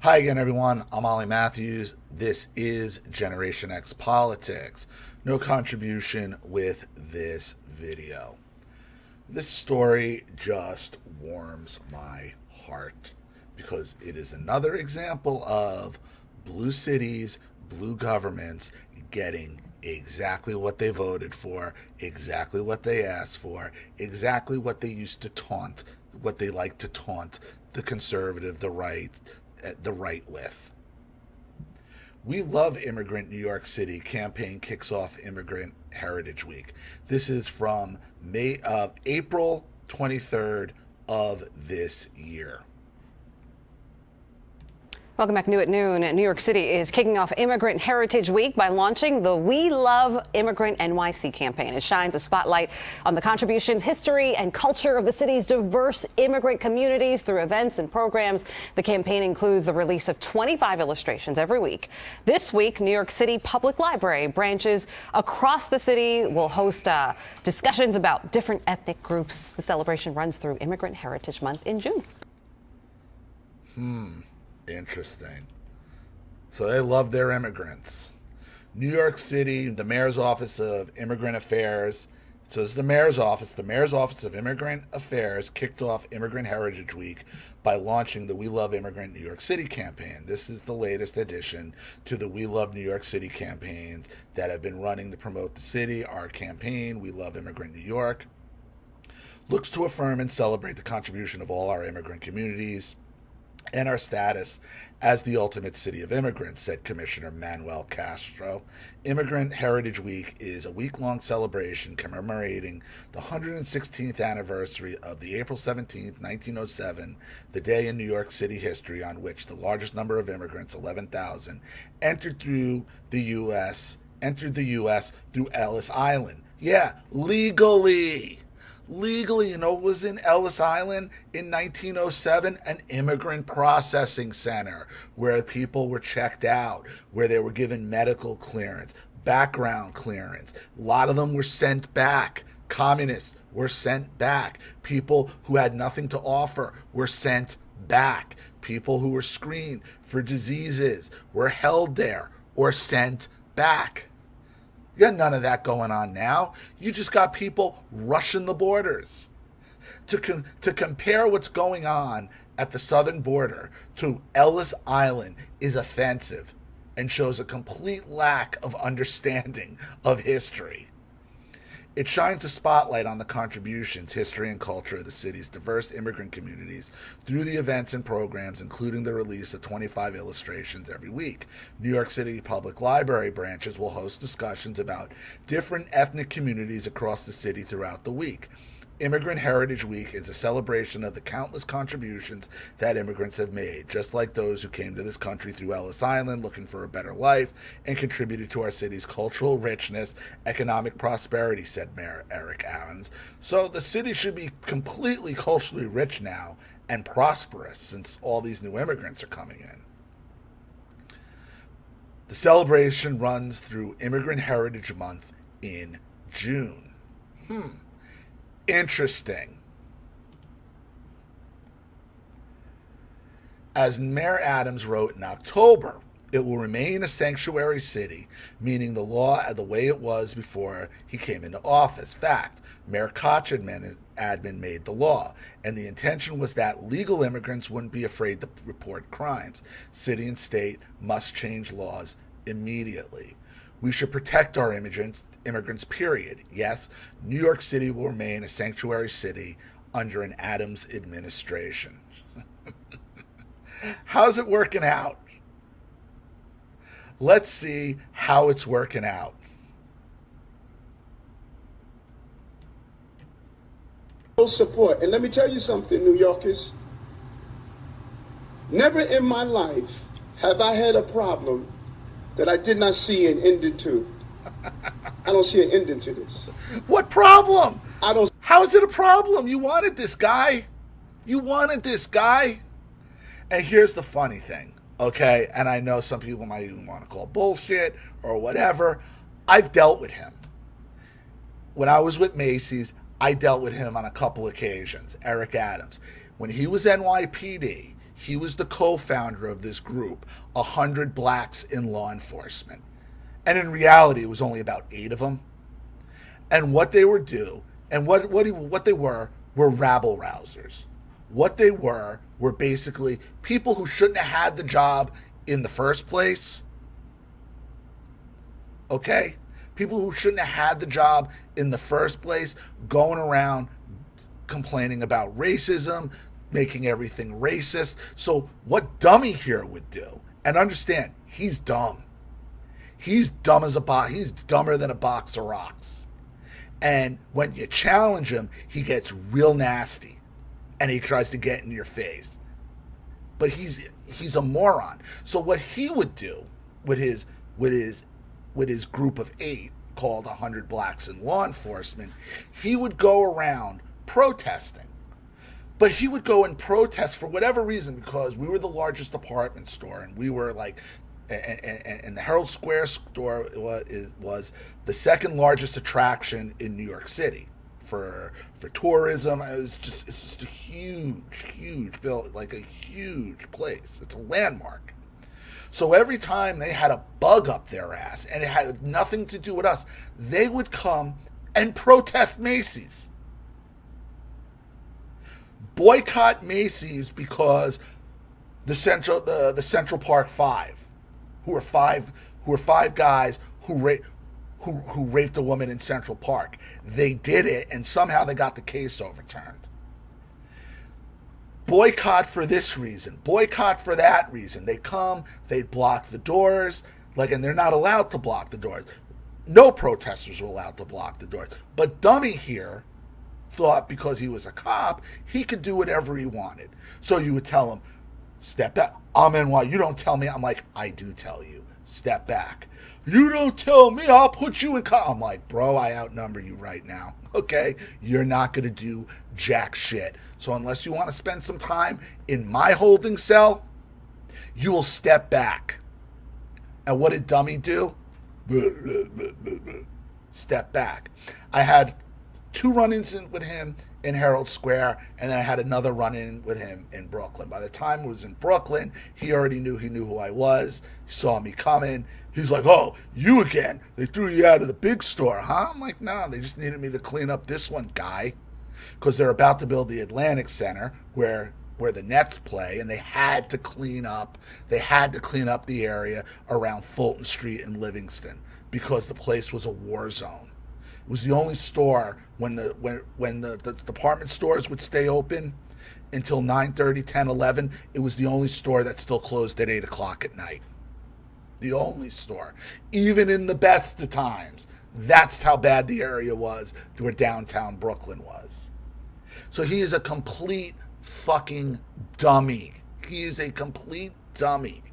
Hi again, everyone. I'm Ollie Matthews. This is Generation X Politics. No contribution with this video. This story just warms my heart because it is another example of blue cities, blue governments getting exactly what they voted for, exactly what they asked for, exactly what they used to taunt, what they like to taunt the conservative, the right with. We Love Immigrant New York City campaign kicks off Immigrant Heritage Week. This is from April 23rd of this year. Welcome back. New at noon. New York City is kicking off Immigrant Heritage Week by launching the We Love Immigrant NYC campaign. It shines a spotlight on the contributions, history, and culture of the city's diverse immigrant communities through events and programs. The campaign includes the release of 25 illustrations every week. This week, New York City Public Library branches across the city will host discussions about different ethnic groups. The celebration runs through Immigrant Heritage Month in June. Interesting. So they love their immigrants. New York City, the Mayor's Office of Immigrant Affairs. So it's the Mayor's Office. The Mayor's Office of Immigrant Affairs kicked off Immigrant Heritage Week by launching the We Love Immigrant New York City campaign. This is the latest addition to the We Love New York City campaigns that have been running to promote the city. Our campaign, We Love Immigrant New York, looks to affirm and celebrate the contribution of all our immigrant communities and our status as the ultimate city of immigrants, said Commissioner Manuel Castro. Immigrant Heritage Week is a week-long celebration commemorating the 116th anniversary of the April 17th, 1907, the day in New York City history on which the largest number of immigrants, 11,000, entered the U.S. through Ellis Island. Yeah, legally. You know what was in Ellis Island in 1907? An immigrant processing center where people were checked out, where they were given medical clearance, background clearance. A lot of them were sent back. Communists were sent back. People who had nothing to offer were sent back. People who were screened for diseases were held there or sent back. You got none of that going on now. You just got people rushing the borders. To compare what's going on at the southern border to Ellis Island is offensive and shows a complete lack of understanding of history. It shines a spotlight on the contributions, history, and culture of the city's diverse immigrant communities through the events and programs, including the release of 25 illustrations every week. New York City Public Library branches will host discussions about different ethnic communities across the city throughout the week. Immigrant Heritage Week is a celebration of the countless contributions that immigrants have made, just like those who came to this country through Ellis Island looking for a better life and contributed to our city's cultural richness, economic prosperity, said Mayor Eric Adams. So the city should be completely culturally rich now and prosperous since all these new immigrants are coming in. The celebration runs through Immigrant Heritage Month in June. Interesting. As Mayor Adams wrote in October, it will remain a sanctuary city, meaning the law the way it was before he came into office. Fact, Mayor Koch admin made the law, and the intention was that legal immigrants wouldn't be afraid to report crimes. City and state must change laws immediately. We should protect our immigrants, period. Yes, New York City will remain a sanctuary city under an Adams administration. How's it working out? Let's see how it's working out. Support. And let me tell you something, New Yorkers. Never in my life have I had a problem that I did not see an ending to. I don't see an ending to this. What problem? I don't. How is it a problem? You wanted this guy. And here's the funny thing, okay? And I know some people might even want to call bullshit or whatever. I've dealt with him. When I was with Macy's, I dealt with him on a couple occasions, Eric Adams. When he was NYPD, He was the co-founder of this group, 100 Blacks in Law Enforcement. And in reality, it was only about 8 of them. And what they were what they were rabble rousers. What they were basically people who shouldn't have had the job in the first place. Okay? People who shouldn't have had the job in the first place, going around complaining about racism, making everything racist. So what Dummy here would do, and understand, he's dumb. He's dumb as a box. He's dumber than a box of rocks. And when you challenge him, he gets real nasty, and he tries to get in your face. But he's a moron. So what he would do with his group of 8 called 100 Blacks in Law Enforcement, he would go around protesting. But he would go and protest for whatever reason, because we were the largest department store, and we were like, and the Herald Square store was the second largest attraction in New York City for tourism. It's just a huge build, like a huge place. It's a landmark. So every time they had a bug up their ass, and it had nothing to do with us, they would come and protest Macy's. Boycott Macy's because the Central Park Five, who were five guys who raped a woman in Central Park. They did it, and somehow they got the case overturned. Boycott for this reason, boycott for that reason. They come, they block the doors, and they're not allowed to block the doors. No protesters were allowed to block the doors. But Dummy here thought because he was a cop, he could do whatever he wanted. So you would tell him, step back. I'm NY. You don't tell me. I'm like, I do tell you. Step back. You don't tell me. I'll put you in cop. I'm like, bro, I outnumber you right now. Okay? You're not going to do jack shit. So unless you want to spend some time in my holding cell, you will step back. And what did Dummy do? Step back. I had 2 run-ins with him in Herald Square, and then I had another run-in with him in Brooklyn. By the time it was in Brooklyn, he knew who I was. He saw me coming. He's like, oh, you again? They threw you out of the big store, huh? I'm like, no, they just needed me to clean up this one, guy. Because they're about to build the Atlantic Center where the Nets play, and they had to clean up the area around Fulton Street and Livingston because the place was a war zone. It was the only store when the department stores would stay open until 9:30, 10, 11. It was the only store that still closed at 8 o'clock at night. The only store. Even in the best of times. That's how bad the area was where downtown Brooklyn was. So he is a complete fucking dummy. He is a complete dummy.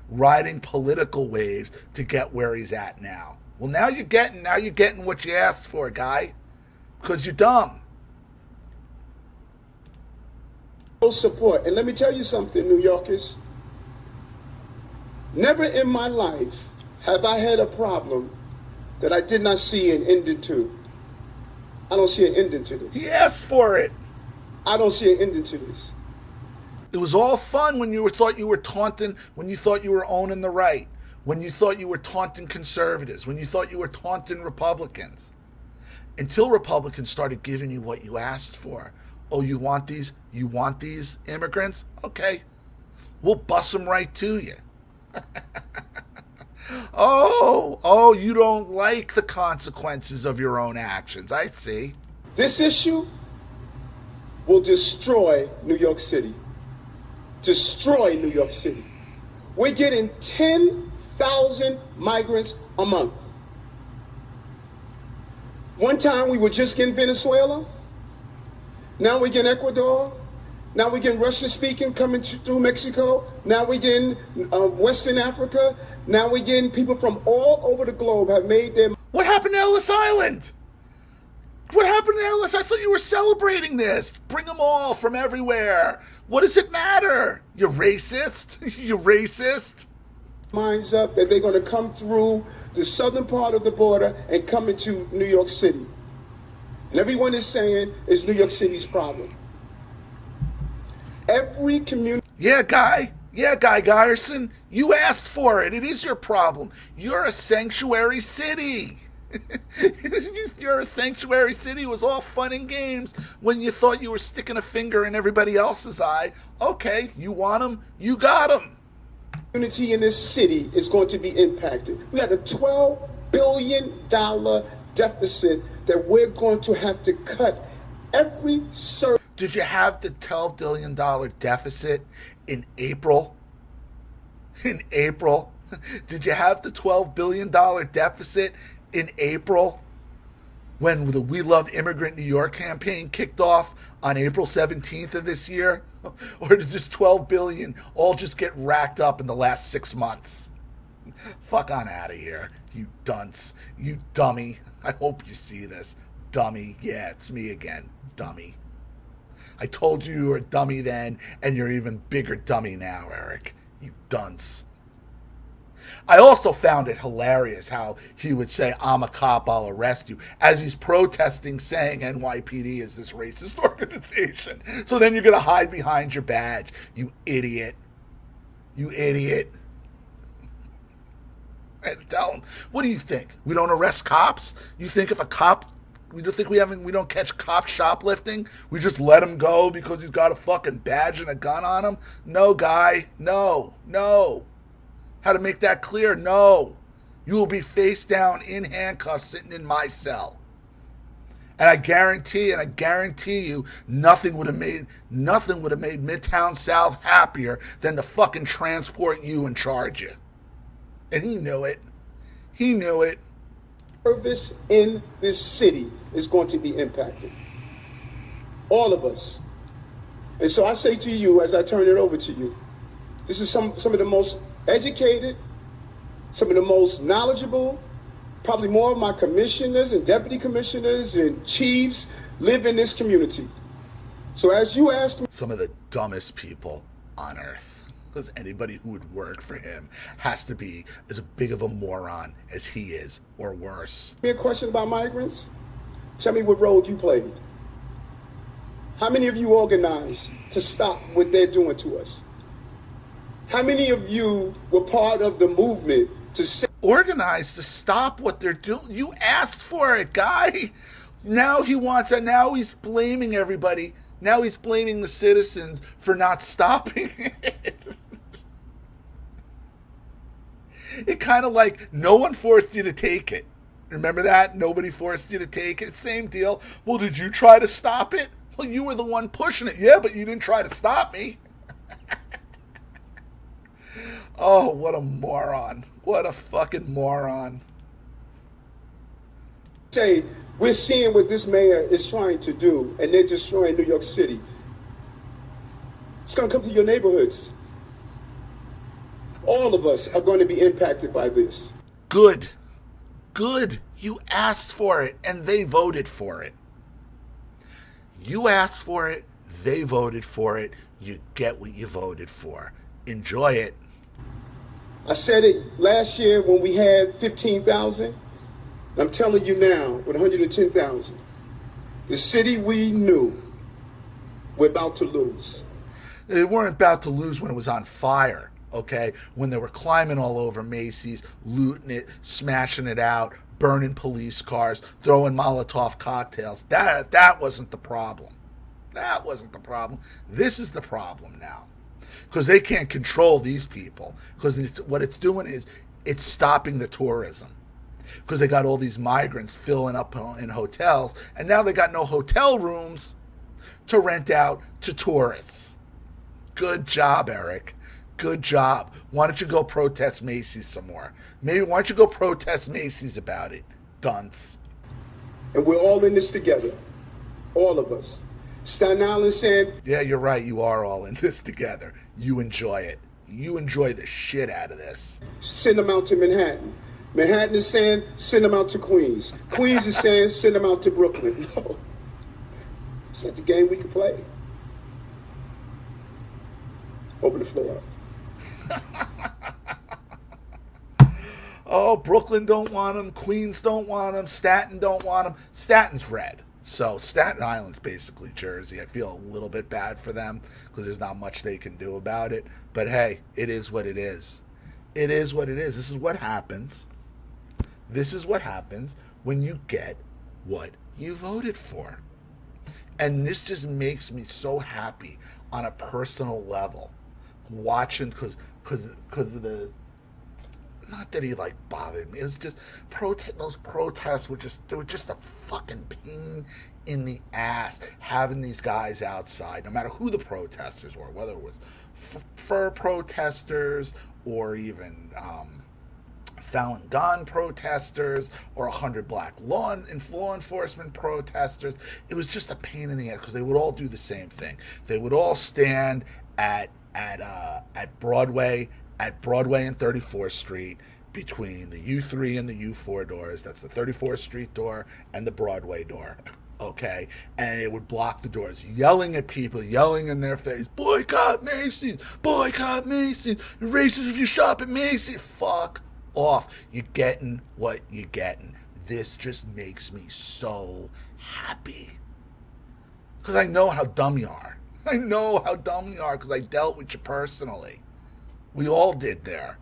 Riding political waves to get where he's at now. Well, now you're getting what you asked for, guy, because you're dumb. No support. And let me tell you something, New Yorkers. Never in my life have I had a problem that I did not see an ending to. I don't see an ending to this. He asked for it. I don't see an ending to this. It was all fun when you thought you were taunting, when you thought you were owning the right. When you thought you were taunting conservatives, when you thought you were taunting Republicans, until Republicans started giving you what you asked for. Oh, you want these immigrants? Okay, we'll bus them right to you. Oh, you don't like the consequences of your own actions. I see. This issue will destroy New York City. Destroy New York City. We're getting 10,000 migrants a month. One time we were just getting Venezuela. Now we're getting Ecuador. Now we're getting Russian-speaking coming through Mexico. Now we're getting Western Africa. Now we're getting people from all over the globe have made their... What happened to Ellis Island? What happened to Ellis? I thought you were celebrating this. Bring them all from everywhere. What does it matter? You're racist? You're racist? Minds up that they're going to come through the southern part of the border and come into New York City. And everyone is saying it's New York City's problem. Every community. Yeah, Guy Geyerson, you asked for it. It is your problem. You're a sanctuary city. You're a sanctuary city. It was all fun and games when you thought you were sticking a finger in everybody else's eye. Okay, you want them, you got them. Community in this city is going to be impacted. We had a $12 billion deficit that we're going to have to cut every service. Did you have the $12 billion deficit in April? In April? Did you have the $12 billion deficit in April when the We Love Immigrant New York campaign kicked off on April 17th of this year? Or does this $12 billion all just get racked up in the last 6 months? Fuck on out of here, you dunce. You dummy. I hope you see this. Dummy. Yeah, it's me again. Dummy. I told you were a dummy then, and you're even bigger dummy now, Eric. You dunce. I also found it hilarious how he would say, I'm a cop, I'll arrest you, as he's protesting saying NYPD is this racist organization. So then you're going to hide behind your badge. You idiot. You idiot. And tell him, what do you think? We don't arrest cops? You think if a cop, we don't catch cops shoplifting? We just let him go because he's got a fucking badge and a gun on him? No, Guy. No. How to make that clear? No. You will be face down in handcuffs sitting in my cell. And I guarantee you, nothing would have made Midtown South happier than to fucking transport you and charge you. And he knew it. Service in this city is going to be impacted. All of us. And so I say to you, as I turn it over to you, this is some of the most educated, some of the most knowledgeable, probably more of my commissioners and deputy commissioners and chiefs live in this community. So as you asked me, some of the dumbest people on earth, because anybody who would work for him has to be as big of a moron as he is, or worse. Me a question about migrants? Tell me what role you played. How many of you organized to stop what they're doing to us? How many of you were part of the movement to say... Organized to stop what they're doing? You asked for it, Guy. Now he wants it. Now he's blaming everybody. Now he's blaming the citizens for not stopping it. It kind of like no one forced you to take it. Remember that? Nobody forced you to take it. Same deal. Well, did you try to stop it? Well, you were the one pushing it. Yeah, but you didn't try to stop me. Oh, what a moron. What a fucking moron. Say, we're seeing what this mayor is trying to do, and they're destroying New York City. It's going to come to your neighborhoods. All of us are going to be impacted by this. Good. You asked for it, and they voted for it. You asked for it, they voted for it. You get what you voted for. Enjoy it. I said it last year when we had 15,000. I'm telling you now, with 110,000, the city we knew we're about to lose. They weren't about to lose when it was on fire, okay? When they were climbing all over Macy's, looting it, smashing it out, burning police cars, throwing Molotov cocktails. That wasn't the problem. That wasn't the problem. This is the problem now. Because they can't control these people. Because what it's doing is it's stopping the tourism. Because they got all these migrants filling up in hotels, and now they got no hotel rooms to rent out to tourists. Good job, Eric. Good job. Why don't you go protest Macy's some more? Maybe why don't you go protest Macy's about it, dunce. And we're all in this together. All of us. Staten Island said... Yeah, you're right. You are all in this together. You enjoy it. You enjoy the shit out of this. Send them out to Manhattan. Manhattan is saying, send them out to Queens. Queens is saying, send them out to Brooklyn. No. It's not the game we can play. Open the floor up. Oh, Brooklyn don't want them. Queens don't want them. Staten don't want them. Staten's red. So Staten Island's basically Jersey. I feel a little bit bad for them because there's not much they can do about it. But hey, it is what it is. It is what it is. This is what happens. This is what happens when you get what you voted for. And this just makes me so happy on a personal level. Watching, because of the, not that he like bothered me. It was just those protests they were just a fucking pain in the ass. Having these guys outside, no matter who the protesters were, whether it was fur protesters or even Falun Gong protesters or 100 black law enforcement protesters. It was just a pain in the ass because they would all do the same thing. They would all stand at Broadway and 34th Street between the U3 and the U4 doors. That's the 34th Street door and the Broadway door. Okay, and it would block the doors, yelling at people, yelling in their face, boycott Macy's, boycott Macy's, you're racist if you shop at Macy's. Fuck off. You're getting what you're getting. This just makes me so happy. Because I know how dumb you are. I know how dumb you are because I dealt with you personally. We all did there.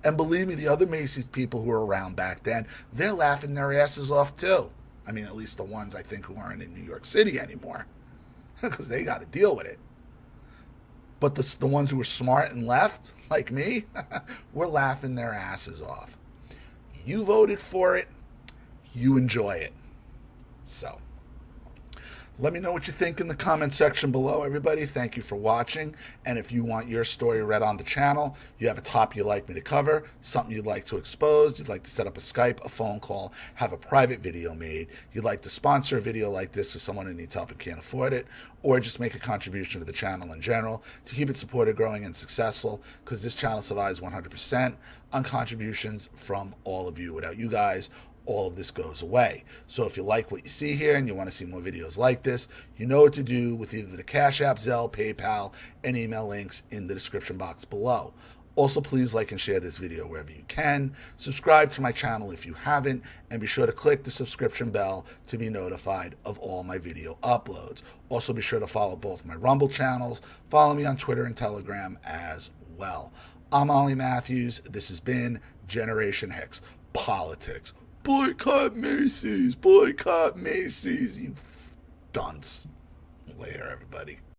And believe me, the other Macy's people who were around back then, they're laughing their asses off too. I mean, at least the ones I think who aren't in New York City anymore. Because they got to deal with it. But the ones who were smart and left, like me, we're laughing their asses off. You voted for it. You enjoy it. So, let me know what you think in the comment section below, everybody. Thank you for watching. And if you want your story read on the channel, you have a topic you'd like me to cover, something you'd like to expose, you'd like to set up a Skype, a phone call, have a private video made, you'd like to sponsor a video like this to someone who needs help and can't afford it, or just make a contribution to the channel in general to keep it supported, growing, and successful, because this channel survives 100% on contributions from all of you. Without you guys, all of this goes away. So if you like what you see here and you want to see more videos like this, you know what to do with either the Cash App, Zelle, PayPal, and email links in the description box below. Also, please like and share this video wherever you can. Subscribe to my channel if you haven't, and be sure to click the subscription bell to be notified of all my video uploads. Also, be sure to follow both my Rumble channels. Follow me on Twitter and Telegram as well. I'm Ollie Matthews. This has been Generation Hicks Politics. Boycott Macy's, you dunce. Later, everybody.